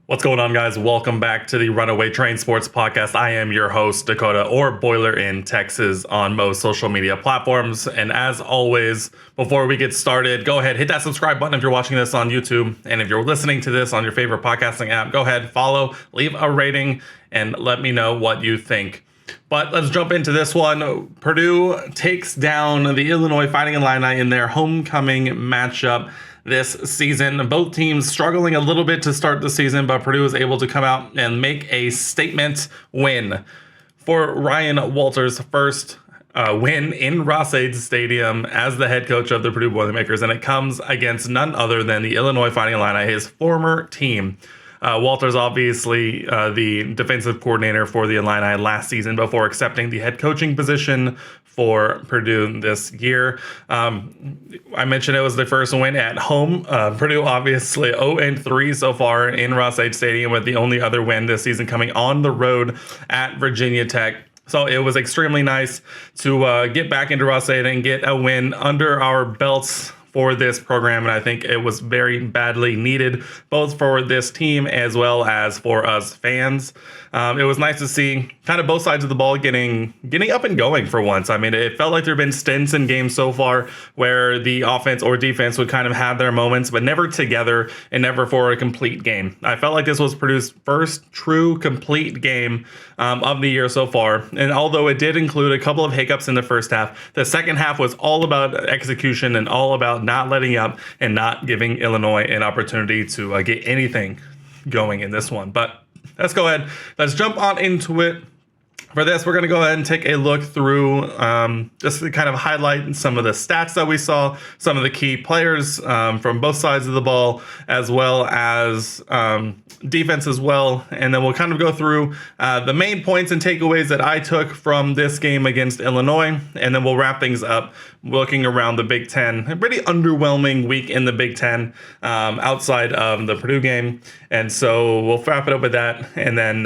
What's going on, guys? Welcome back to the Runaway Train Sports Podcast. I am your host, Dakota, or Boiler in Texas, on most social media platforms. And as always, before we get started, go ahead, hit that subscribe button if you're watching this on YouTube. And if you're listening to this on your favorite podcasting app, go ahead, follow, leave a rating, and let me know what you think. But let's jump into this one. Purdue takes down the Illinois Fighting Illini in their homecoming matchup this season. Both teams struggling a little bit to start the season, but Purdue was able to come out and make a statement win. For Ryan Walters' first win in Ross-Ade Stadium as the head coach of the Purdue Boilermakers, and it comes against none other than the Illinois Fighting Illini, his former team. Walters, obviously the defensive coordinator for the Illini last season before accepting the head coaching position for Purdue this year. I mentioned it was the first win at home. Purdue obviously 0-3 so far in Ross-Ade Stadium, with the only other win this season coming on the road at Virginia Tech. So it was extremely nice to get back into Ross-Ade and get a win under our belts for this program, and I think it was very badly needed, both for this team as well as for us fans. It was nice to see kind of both sides of the ball getting up and going for once. I mean, it felt like there have been stints in games so far where the offense or defense would kind of have their moments, but never together and never for a complete game. I felt like this was Purdue's first true complete game of the year so far. And although it did include a couple of hiccups in the first half, the second half was all about execution and all about not letting up and not giving Illinois an opportunity to get anything going in this one. But let's go ahead. Let's jump on into it. For this, we're going to go ahead and take a look through just to kind of highlight some of the stats that we saw, some of the key players from both sides of the ball, as well as defense as well. And then we'll kind of go through the main points and takeaways that I took from this game against Illinois. And then we'll wrap things up looking around the Big Ten. A pretty underwhelming week in the Big Ten outside of the Purdue game. And so we'll wrap it up with that, and then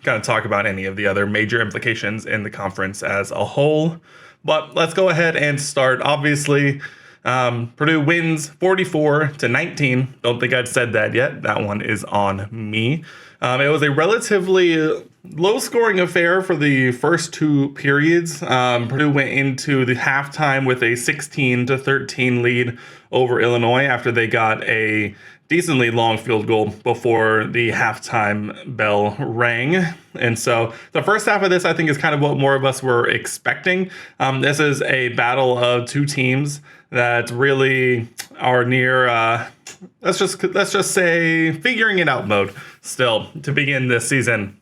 kind of talk about any of the other major implications in the conference as a whole. But let's go ahead and start. Obviously, Purdue wins 44-19. Don't think I'd said that yet. That one is on me. It was a relatively low-scoring affair for the first two periods. Purdue went into the halftime with a 16-13 lead over Illinois after they got a decently long field goal before the halftime bell rang. And so the first half of this, I think, is kind of what more of us were expecting. This is a battle of two teams that really are near, let's just say, figuring it out mode still to begin this season.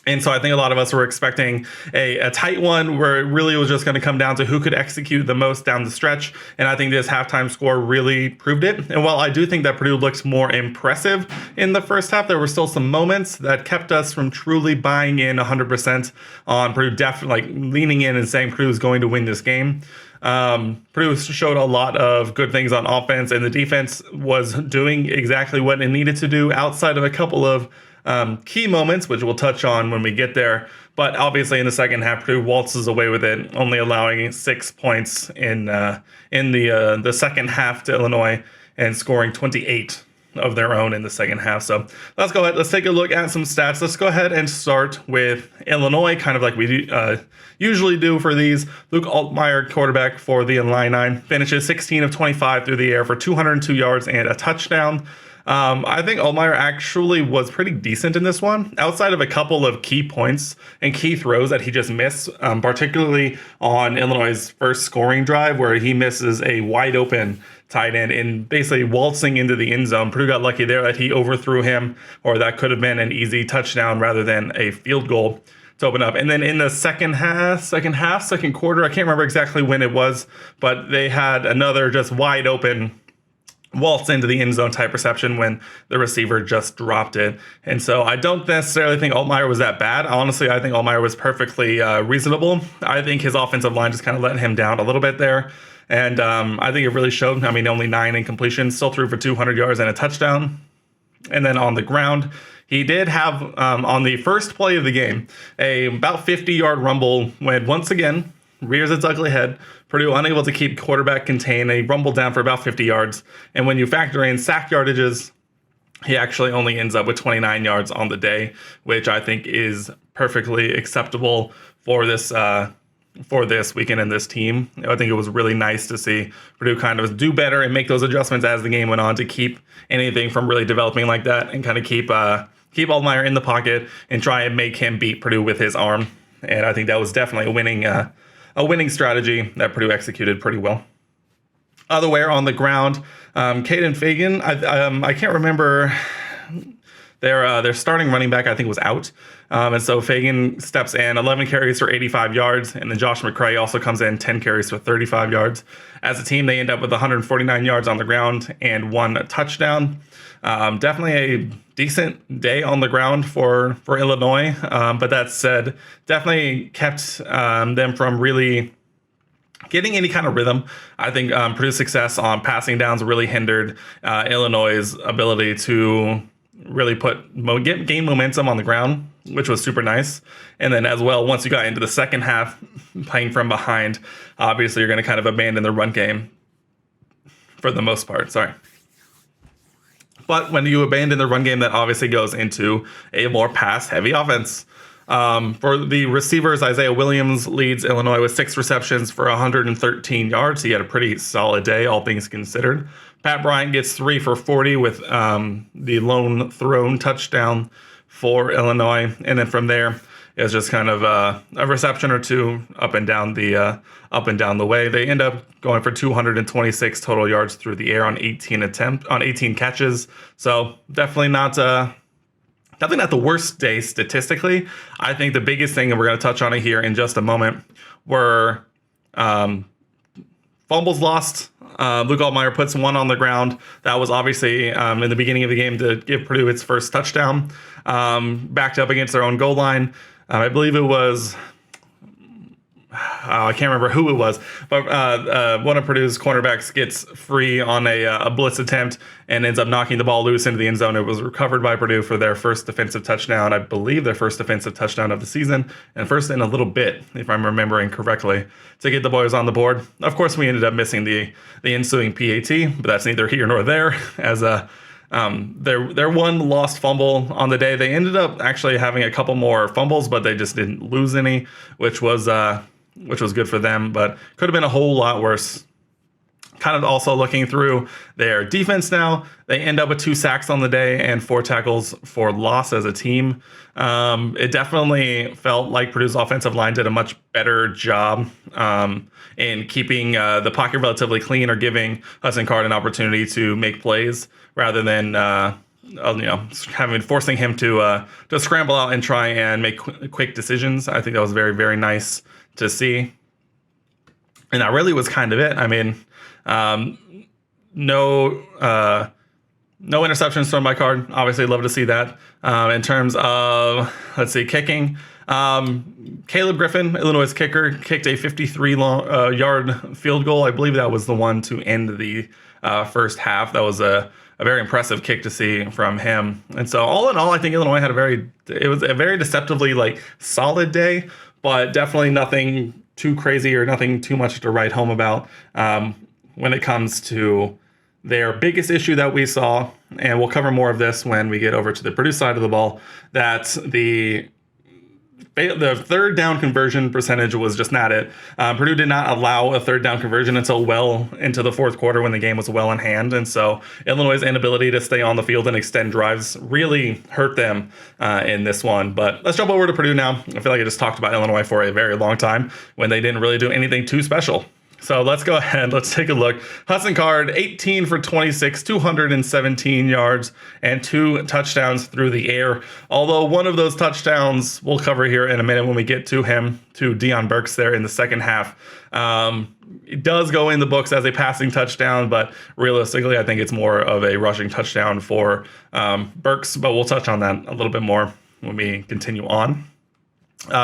And so I think a lot of us were expecting a tight one where it really was just going to come down to who could execute the most down the stretch. And I think this halftime score really proved it. And while I do think that Purdue looks more impressive in the first half, there were still some moments that kept us from truly buying in 100% on Purdue, definitely like leaning in and saying Purdue is going to win this game. Purdue showed a lot of good things on offense, and the defense was doing exactly what it needed to do outside of a couple of key moments, which we'll touch on when we get there. But obviously in the second half, Purdue waltzes away with it, only allowing 6 points in the second half to Illinois and scoring 28 of their own in the second half. So let's go ahead. Let's take a look at some stats. Let's go ahead and start with Illinois, kind of like we usually do for these. Luke Altmaier, quarterback for the Illini, finishes 16 of 25 through the air for 202 yards and a touchdown. I think Altmaier actually was pretty decent in this one, outside of a couple of key points and key throws that he just missed, particularly on Illinois' first scoring drive, where he misses a wide open tight end and basically waltzing into the end zone. Purdue got lucky there that he overthrew him, or that could have been an easy touchdown rather than a field goal to open up. And then in the second quarter, I can't remember exactly when it was, but they had another just wide open waltz into the end zone type reception when the receiver just dropped it. And so I don't necessarily think Altmaier was that bad. Honestly, I think Altmaier was perfectly reasonable. I think his offensive line just kind of let him down a little bit there. And I think it really showed. I mean, only 9 incompletions, still threw for 200 yards and a touchdown. And then on the ground, he did have, on the first play of the game, a about 50-yard rumble when, once again, rears its ugly head. Purdue unable to keep quarterback contained. They rumbled down for about 50 yards. And when you factor in sack yardages He actually only ends up with 29 yards on the day, which I think is perfectly acceptable for this weekend and this team. I think it was really nice to see Purdue kind of do better and make those adjustments as the game went on to keep anything from really developing like that, and kind of keep Altmyer in the pocket and try and make him beat Purdue with his arm. And I think that was definitely a winning strategy that Purdue executed pretty well. Otherwhere on the ground, Caden Fagan, I can't remember. Their starting running back, I think, was out. And so Fagan steps in, 11 carries for 85 yards. And then Josh McCray also comes in, 10 carries for 35 yards. As a team, they end up with 149 yards on the ground and 1 touchdown. Definitely a decent day on the ground for Illinois. But that said, definitely kept them from really getting any kind of rhythm. I think Purdue's success on passing downs really hindered Illinois' ability to really gain momentum on the ground, which was super nice. And then as well, once you got into the second half, playing from behind, obviously you're going to kind of abandon the run game for the most part. But when you abandon the run game, that obviously goes into a more pass-heavy offense. For the receivers, Isaiah Williams leads Illinois with 6 receptions for 113 yards. He had a pretty solid day, all things considered. Pat Bryant gets 3 for 40 with the lone thrown touchdown for Illinois. And then from there, it was just kind of a reception or 2 up and down the way. They end up going for 226 total yards through the air on 18 catches. So definitely not the worst day statistically. I think the biggest thing, and we're going to touch on it here in just a moment, were fumbles lost. Luke Altmyer puts 1 on the ground. That was obviously in the beginning of the game to give Purdue its first touchdown. Backed up against their own goal line. I believe it was... I can't remember who it was, but one of Purdue's cornerbacks gets free on a blitz attempt and ends up knocking the ball loose into the end zone. It was recovered by Purdue for their first defensive touchdown. I believe their first defensive touchdown of the season, and first in a little bit, if I'm remembering correctly, to get the boys on the board. Of course, we ended up missing the ensuing PAT, but that's neither here nor there, as their one lost fumble on the day. They ended up actually having a couple more fumbles, but they just didn't lose any, which was good for them, but could have been a whole lot worse. Kind of also looking through their defense now, they end up with 2 sacks on the day and 4 tackles for loss as a team. It definitely felt like Purdue's offensive line did a much better job in keeping the pocket relatively clean or giving Hudson Card an opportunity to make plays rather than forcing him to scramble out and try and make quick decisions. I think that was very, very nice to see. And that really was kind of it. I mean, no interceptions thrown by Card. Obviously, love to see that. In terms of, kicking, Caleb Griffin, Illinois' kicker, kicked a 53-yard field goal. I believe that was the one to end the first half. That was a very impressive kick to see from him. And so all in all, I think Illinois had it was a very deceptively solid day, but definitely nothing too crazy or nothing too much to write home about when it comes to their biggest issue that we saw. And we'll cover more of this when we get over to the Purdue side of the ball. That's the third down conversion percentage was just not it. Purdue did not allow a third down conversion until well into the fourth quarter when the game was well in hand. And so Illinois' inability to stay on the field and extend drives really hurt them in this one. But let's jump over to Purdue now. I feel like I just talked about Illinois for a very long time when they didn't really do anything too special. So let's go ahead. Let's take a look. Hudson Card, 18 for 26, 217 yards, and 2 touchdowns through the air. Although one of those touchdowns we'll cover here in a minute when we get to him, to Deion Burks there in the second half. It does go in the books as a passing touchdown, but realistically, I think it's more of a rushing touchdown for Burks. But we'll touch on that a little bit more when we continue on.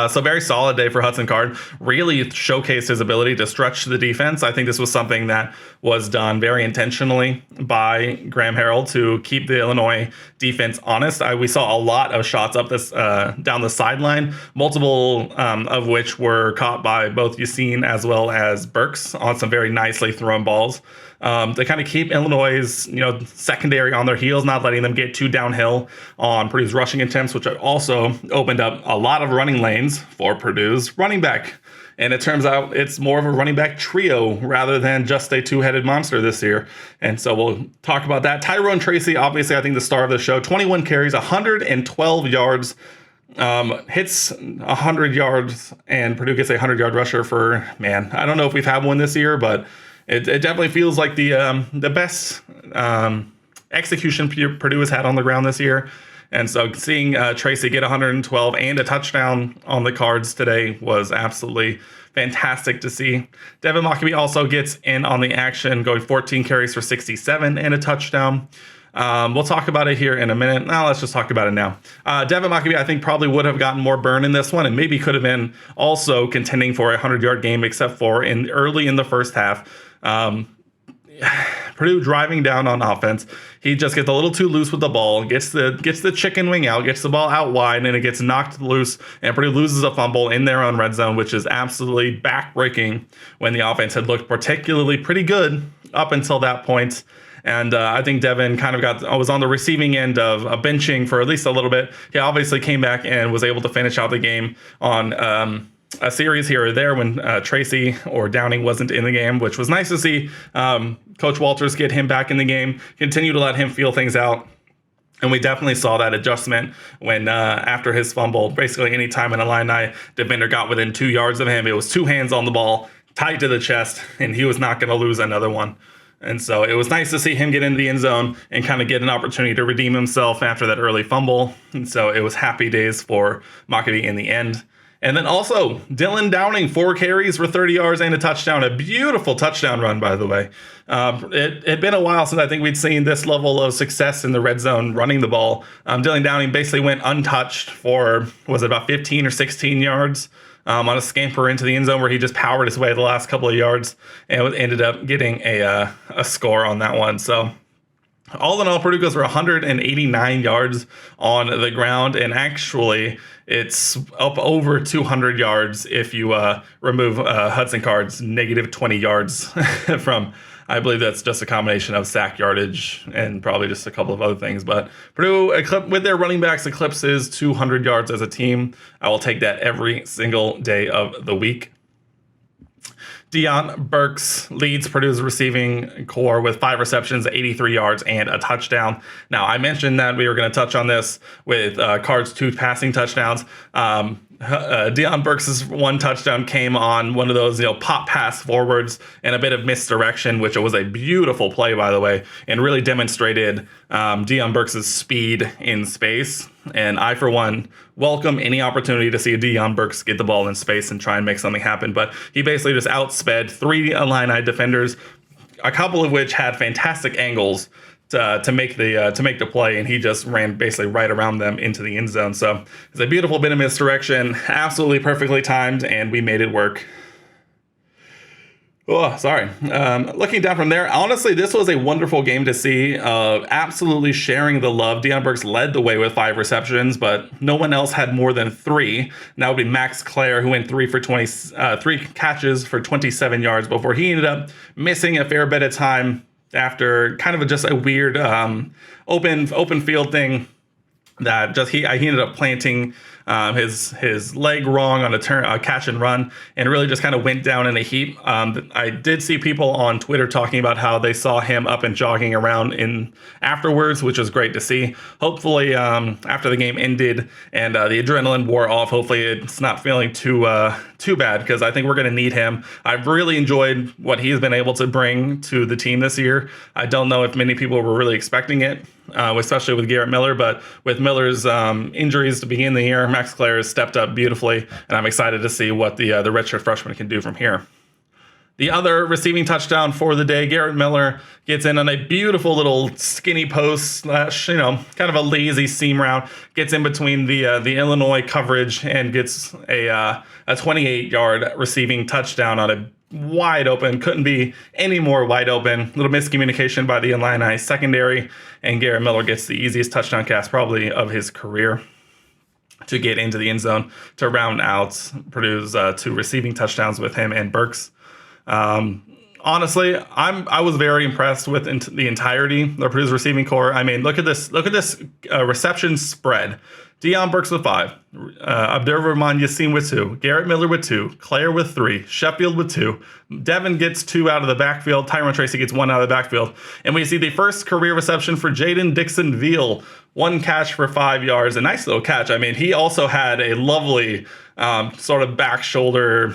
So very solid day for Hudson Card. Really showcased his ability to stretch the defense. I think this was something that was done very intentionally by Graham Harrell to keep the Illinois defense honest. We saw a lot of shots up this down the sideline, multiple of which were caught by both Yassine as well as Burks on some very nicely thrown balls. They kind of keep Illinois' secondary on their heels, not letting them get too downhill on Purdue's rushing attempts, which also opened up a lot of running lanes for Purdue's running back. And it turns out it's more of a running back trio rather than just a two-headed monster this year. And so we'll talk about that. Tyrone Tracy, obviously, I think the star of the show, 21 carries, 112 yards, hits 100 yards, and Purdue gets a 100-yard rusher for, man, I don't know if we've had one this year, but it definitely feels like the best execution Purdue has had on the ground this year. And so seeing Tracy get 112 and a touchdown on the cards today was absolutely fantastic to see. Devin Mockabee also gets in on the action, going 14 carries for 67 and a touchdown. We'll talk about it here in a minute. Now let's just talk about it now. Devin Mockabee, I think, probably would have gotten more burn in this one and maybe could have been also contending for a 100-yard game, except for early in the first half. Purdue driving down on offense. He just gets a little too loose with the ball, gets the chicken wing out, gets the ball out wide, and it gets knocked loose, and Purdue loses a fumble in their own red zone, which is absolutely backbreaking when the offense had looked particularly pretty good up until that point. And I think Devin kind of was on the receiving end of a benching for at least a little bit. He obviously came back and was able to finish out the game on a series here or there when Tracy or Downing wasn't in the game, which was nice to see. Coach Walters get him back in the game, continue to let him feel things out. And we definitely saw that adjustment when after his fumble, basically any time an Illini defender got within 2 yards of him, it was two hands on the ball, tight to the chest, and he was not going to lose another one. And so it was nice to see him get into the end zone and kind of get an opportunity to redeem himself after that early fumble. And so it was happy days for Mockabee in the end. And then also, Dylan Downing, 4 carries for 30 yards and a touchdown. A beautiful touchdown run, by the way. It had been a while since I think we'd seen this level of success in the red zone running the ball. Dylan Downing basically went untouched for, was it about 15 or 16 yards on a scamper into the end zone where he just powered his way the last couple of yards and ended up getting a score on that one. So all in all, Purdue goes for 189 yards on the ground, and actually it's up over 200 yards if you remove Hudson Card's negative 20 yards from, I believe that's just a combination of sack yardage and probably just a couple of other things. But Purdue, with their running backs, eclipses 200 yards as a team. I will take that every single day of the week. Deion Burks leads Purdue's receiving core with 5 receptions, 83 yards, and a touchdown. Now, I mentioned that we were going to touch on this with Card's 2 passing touchdowns. Deion Burks' 1 touchdown came on one of those, pop pass forwards and a bit of misdirection, which was a beautiful play, by the way, and really demonstrated Deion Burks' speed in space. And I, for one, welcome any opportunity to see Deion Burks get the ball in space and try and make something happen. But he basically just outsped 3 Illini defenders, a couple of which had fantastic angles to make the play, and he just ran basically right around them into the end zone. So it's a beautiful bit of misdirection, absolutely perfectly timed, and we made it work. Oh, sorry. Looking down from there, honestly, this was a wonderful game to see. Absolutely sharing the love. Deion Burks led the way with 5 receptions, but no one else had more than 3. And that would be Max Clare, who went 3 catches for 27 yards before he ended up missing a fair bit of time after kind of just a weird open field thing that he ended up planting his leg wrong on a catch and run, and really just kind of went down in a heap. I did see people on Twitter talking about how they saw him up and jogging around afterwards, which was great to see. Hopefully, after the game ended and the adrenaline wore off, hopefully it's not feeling too bad, because I think we're going to need him. I've really enjoyed what he's been able to bring to the team this year. I don't know if many people were really expecting it, especially with Garrett Miller, but with Miller's injuries to begin the year, Max Clare has stepped up beautifully, and I'm excited to see what the redshirt freshman can do from here. The other receiving touchdown for the day, Garrett Miller gets in on a beautiful little skinny post slash, kind of a lazy seam route, gets in between the Illinois coverage and gets a 28-yard receiving touchdown on a wide open, couldn't be any more wide open. Little miscommunication by the Illini secondary, and Garrett Miller gets the easiest touchdown cast probably of his career to get into the end zone to round out Purdue's 2 receiving touchdowns with him and Burks. honestly, I was very impressed with the entirety of Purdue's receiving core. I mean, look at this reception spread. Deion Burks with 5, Abdur-Rahman Yassin with 2, Garrett Miller with 2, Claire with 3, Sheffield with 2, Devin gets 2 out of the backfield, Tyrone Tracy gets 1 out of the backfield, and we see the first career reception for Jaden Dixon-Veal, 1 catch for 5 yards, a nice little catch. I mean, he also had a lovely sort of back shoulder,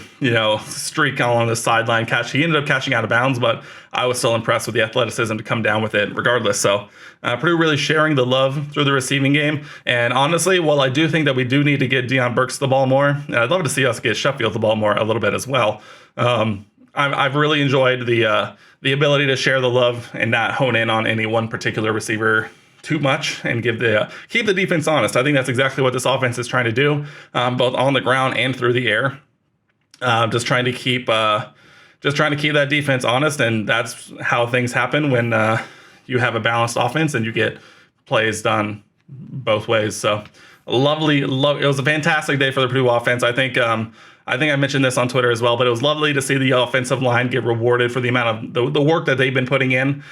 streak along the sideline catch. He ended up catching out of bounds, but I was still impressed with the athleticism to come down with it regardless. So Purdue really sharing the love through the receiving game. And honestly, while I do think that we do need to get Deion Burks the ball more, I'd love to see us get Sheffield the ball more a little bit as well. I've really enjoyed the ability to share the love and not hone in on any one particular receiver too much and keep the defense honest. I think that's exactly what this offense is trying to do, both on the ground and through the air. Just trying to keep that defense honest, and that's how things happen when you have a balanced offense and you get plays done both ways. So lovely. It was a fantastic day for the Purdue offense. I think I mentioned this on Twitter as well, but it was lovely to see the offensive line get rewarded for the amount of the work that they've been putting in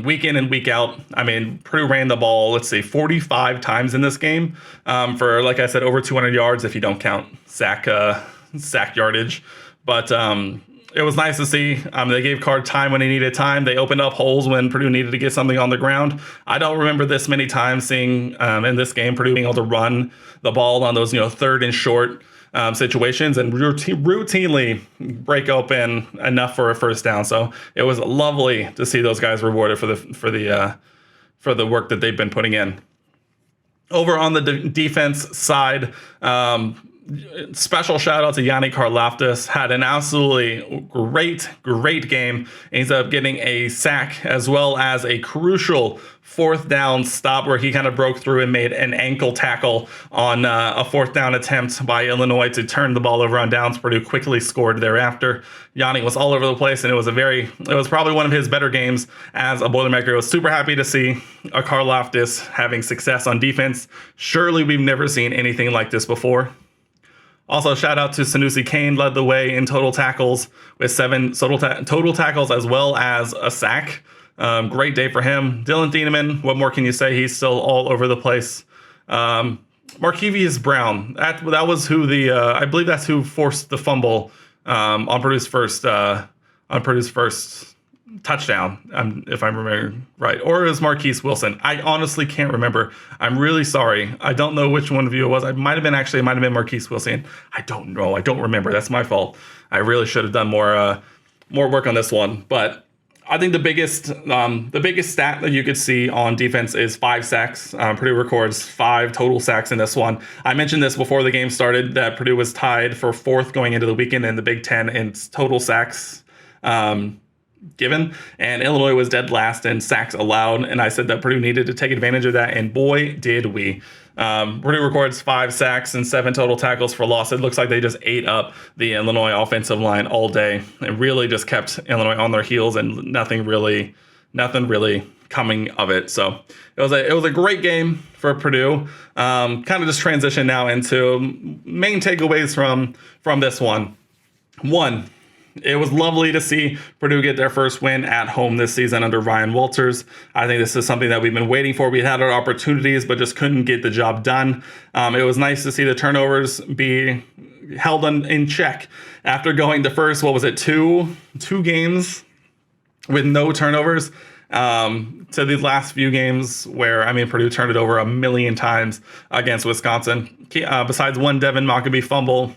week in and week out. I mean, Purdue ran the ball, 45 times in this game for, like I said, over 200 yards if you don't count sack yardage. But it was nice to see. They gave Card time when he needed time. They opened up holes when Purdue needed to get something on the ground. I don't remember this many times seeing in this game Purdue being able to run the ball on those 3rd and short situations and routinely break open enough for a first down. So it was lovely to see those guys rewarded for the work that they've been putting in. Over on the defense side, special shout out to Yanni Karlaftis. Had an absolutely great game. Ends up getting a sack as well as a crucial 4th down stop where he kind of broke through and made an ankle tackle on a 4th down attempt by Illinois to turn the ball over on downs. Purdue quickly scored thereafter. Yanni was all over the place, and it was probably one of his better games as a Boilermaker. I was super happy to see a Karlaftis having success on defense. Surely we've never seen anything like this before. Also, shout out to Sanusi Kane, led the way in total tackles with 7 total tackles as well as a sack. Great day for him. Dylan Thieneman, what more can you say? He's still all over the place. Markevius Brown, that was who I believe that's who forced the fumble on Purdue's first touchdown, if I remember right. Or it was Marquise Wilson. I honestly can't remember. I'm really sorry. I don't know which one of you it was. It might have been Marquise Wilson. I don't know. I don't remember. That's my fault. I really should have done more work on this one. But I think the biggest stat that you could see on defense is 5 sacks. Purdue records 5 total sacks in this one. I mentioned this before the game started that Purdue was tied for 4th going into the weekend in the Big Ten in total sacks given, and Illinois was dead last in sacks allowed, and I said that Purdue needed to take advantage of that, and boy, did we. Purdue records 5 sacks and 7 total tackles for loss. It looks like they just ate up the Illinois offensive line all day. It really just kept Illinois on their heels, and nothing really coming of it. So it was a great game for Purdue. Kind of just transition now into main takeaways from this one. One, it was lovely to see Purdue get their first win at home this season under Ryan Walters. I think this is something that we've been waiting for. We had our opportunities, but just couldn't get the job done. It was nice to see the turnovers be held in check after going the first, two games with no turnovers to the last few games where, Purdue turned it over a million times against Wisconsin. Besides one Devin Mockabee fumble,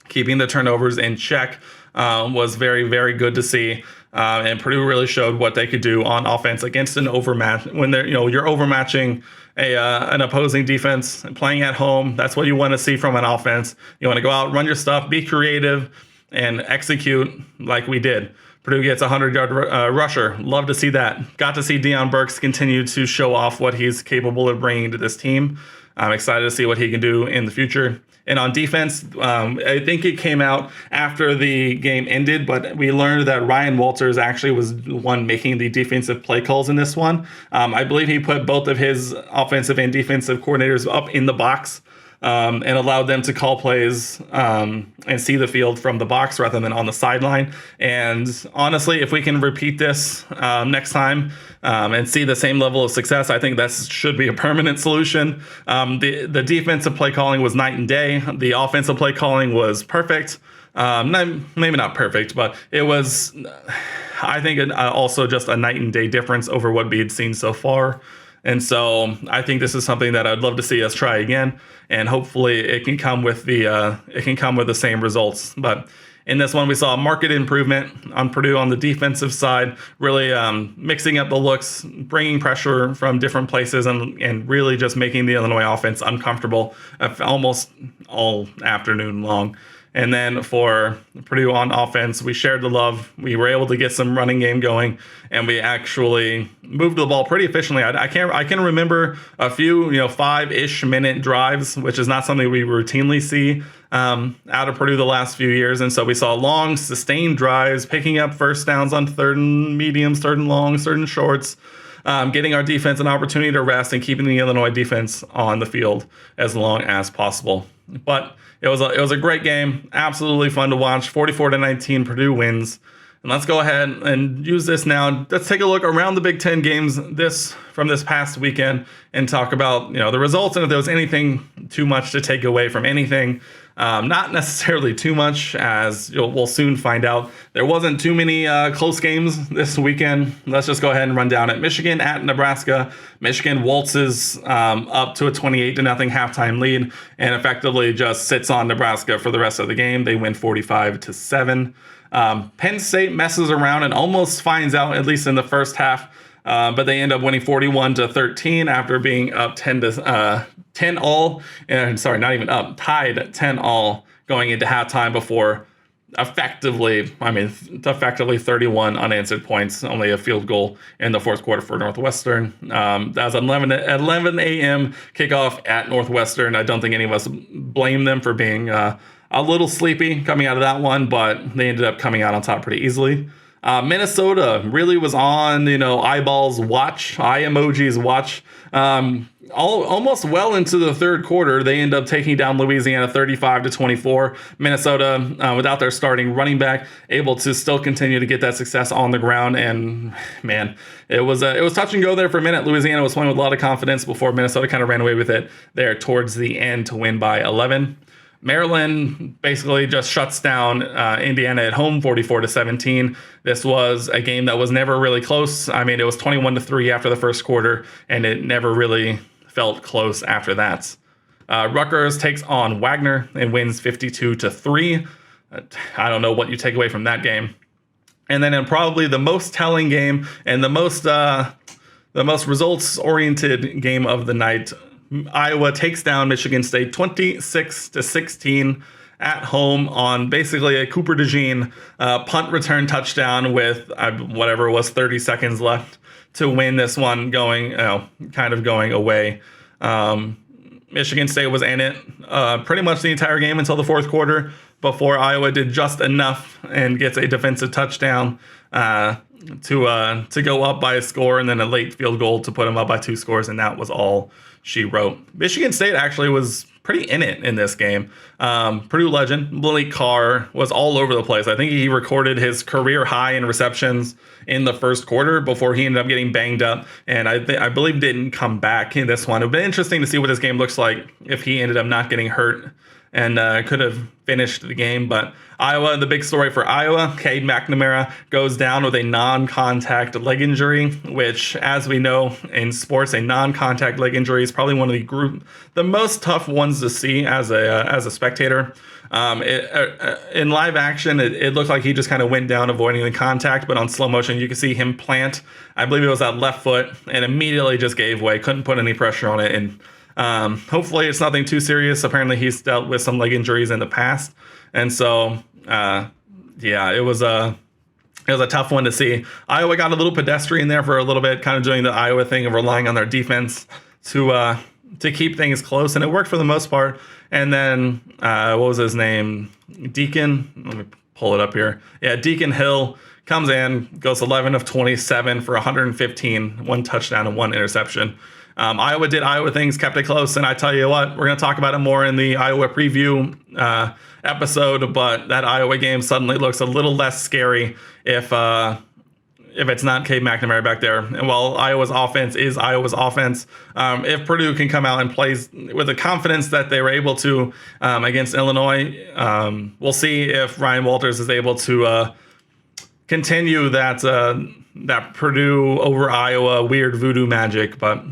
keeping the turnovers in check was very, very good to see. And Purdue really showed what they could do on offense against an overmatch. When you're overmatching an opposing defense and playing at home, that's what you want to see from an offense. You want to go out, run your stuff, be creative, and execute like we did. Purdue gets a 100-yard rusher. Love to see that. Got to see Deion Burks continue to show off what he's capable of bringing to this team. I'm excited to see what he can do in the future. And on defense, I think it came out after the game ended, but we learned that Ryan Walters actually was the one making the defensive play calls in this one. I believe he put both of his offensive and defensive coordinators up in the box and allowed them to call plays and see the field from the box rather than on the sideline. And honestly, if we can repeat this next time and see the same level of success, I think that should be a permanent solution. The defensive play calling was night and day. The offensive play calling was perfect. Maybe not perfect, but it was, I think, also just a night and day difference over what we had seen so far. And so I think this is something that I'd love to see us try again, and hopefully it can come with the same results. But in this one, we saw a marked improvement on Purdue on the defensive side, really mixing up the looks, bringing pressure from different places, and really just making the Illinois offense uncomfortable almost all afternoon long. And then for Purdue on offense, we shared the love. We were able to get some running game going, and we actually moved the ball pretty efficiently. I can remember a few 5-ish minute drives, which is not something we routinely see out of Purdue the last few years. And so we saw long, sustained drives, picking up first downs on third and mediums, third and longs, third and shorts. Getting our defense an opportunity to rest and keeping the Illinois defense on the field as long as possible. But it was a great game, absolutely fun to watch. 44-19, Purdue wins. And let's go ahead and use this now. Let's take a look around the Big Ten games from this past weekend and talk about the results and if there was anything too much to take away from anything. Not necessarily too much, as we'll soon find out. There wasn't too many close games this weekend. Let's just go ahead and run down it. Michigan at Nebraska. Michigan waltzes up to a 28-0 halftime lead and effectively just sits on Nebraska for the rest of the game. They win 45-7. Penn State messes around and almost finds out, at least in the first half, but they end up winning 41-13 after being up 10-all, and sorry, not even up, tied 10-all going into halftime before effectively 31 unanswered points, only a field goal in the fourth quarter for Northwestern. That was 11 a.m. kickoff at Northwestern. I don't think any of us blame them for being a little sleepy coming out of that one, but they ended up coming out on top pretty easily. Minnesota really was on, eyeballs watch, eye emojis watch. Almost well into the third quarter, they end up taking down Louisiana 35-24. Minnesota, without their starting running back, able to still continue to get that success on the ground. And man, it was touch and go there for a minute. Louisiana was playing with a lot of confidence before Minnesota kind of ran away with it there towards the end to win by 11. Maryland basically just shuts down Indiana at home 44-17. This was a game that was never really close. I mean, it was 21-3 after the first quarter, and it never really felt close after that. Rutgers takes on Wagner and wins 52-3. I don't know what you take away from that game. And then in probably the most telling game and the most results-oriented game of the night, Iowa takes down Michigan State 26-16 at home on basically a Cooper DeJean punt return touchdown with whatever it was 30 seconds left to win this one, going away. Michigan State was in it pretty much the entire game until the fourth quarter before Iowa did just enough and gets a defensive touchdown to go up by a score, and then a late field goal to put them up by 2 scores, and that was all she wrote. Michigan State actually was pretty in it in this game. Purdue legend Malik Carr was all over the place. I think he recorded his career high in receptions in the first quarter before he ended up getting banged up, and I believe didn't come back in this one. It would be interesting to see what this game looks like if he ended up not getting hurt and could have finished the game. But Iowa, the big story for Iowa, Cade McNamara goes down with a non-contact leg injury, which, as we know in sports, a non-contact leg injury is probably one of the most tough ones to see as a spectator. In live action, it looked like he just kind of went down avoiding the contact, but on slow motion, you could see him plant, I believe it was that left foot, and immediately just gave way, couldn't put any pressure on it. And hopefully it's nothing too serious. Apparently he's dealt with some leg injuries in the past. And so, it was a tough one to see. Iowa got a little pedestrian there for a little bit, kind of doing the Iowa thing of relying on their defense to keep things close. And it worked for the most part. And then, what was his name? Deacon. Let me pull it up here. Yeah, Deacon Hill comes in, goes 11 of 27 for 115, 1 touchdown and 1 interception. Iowa did Iowa things, kept it close, and I tell you what, we're going to talk about it more in the Iowa preview episode, but that Iowa game suddenly looks a little less scary if it's not Cade McNamara back there. And while Iowa's offense is Iowa's offense, if Purdue can come out and plays with the confidence that they were able to against Illinois, we'll see if Ryan Walters is able to continue that Purdue over Iowa weird voodoo magic. But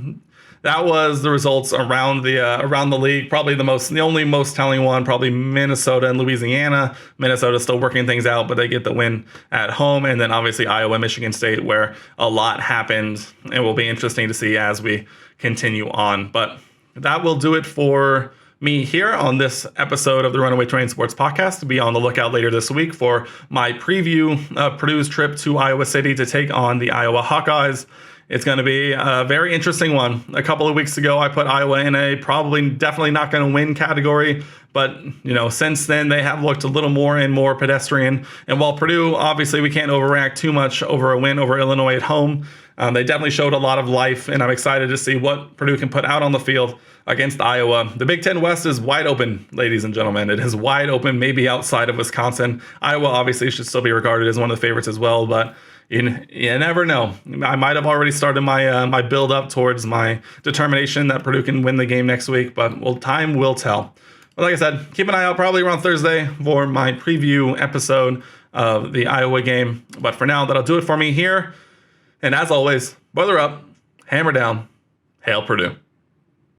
that was the results around the league. Probably the only most telling one, probably Minnesota and Louisiana. Minnesota still working things out, but they get the win at home. And then obviously Iowa, Michigan State, where a lot happened. It will be interesting to see as we continue on. But that will do it for me here on this episode of the Runaway Train Sports Podcast. Be on the lookout later this week for my preview of Purdue's trip to Iowa City to take on the Iowa Hawkeyes. It's going to be a very interesting one. A couple of weeks ago, I put Iowa in a definitely not going to win category. But, since then, they have looked a little more and more pedestrian. And while Purdue, obviously, we can't overreact too much over a win over Illinois at home, they definitely showed a lot of life. And I'm excited to see what Purdue can put out on the field against Iowa. The Big Ten West is wide open, ladies and gentlemen. It is wide open, maybe outside of Wisconsin. Iowa obviously should still be regarded as one of the favorites as well, but you never know. I might have already started my build up towards my determination that Purdue can win the game next week, but time will tell. But like I said, keep an eye out probably around Thursday for my preview episode of the Iowa game. But for now, that'll do it for me here. And as always, boiler up, hammer down, hail Purdue.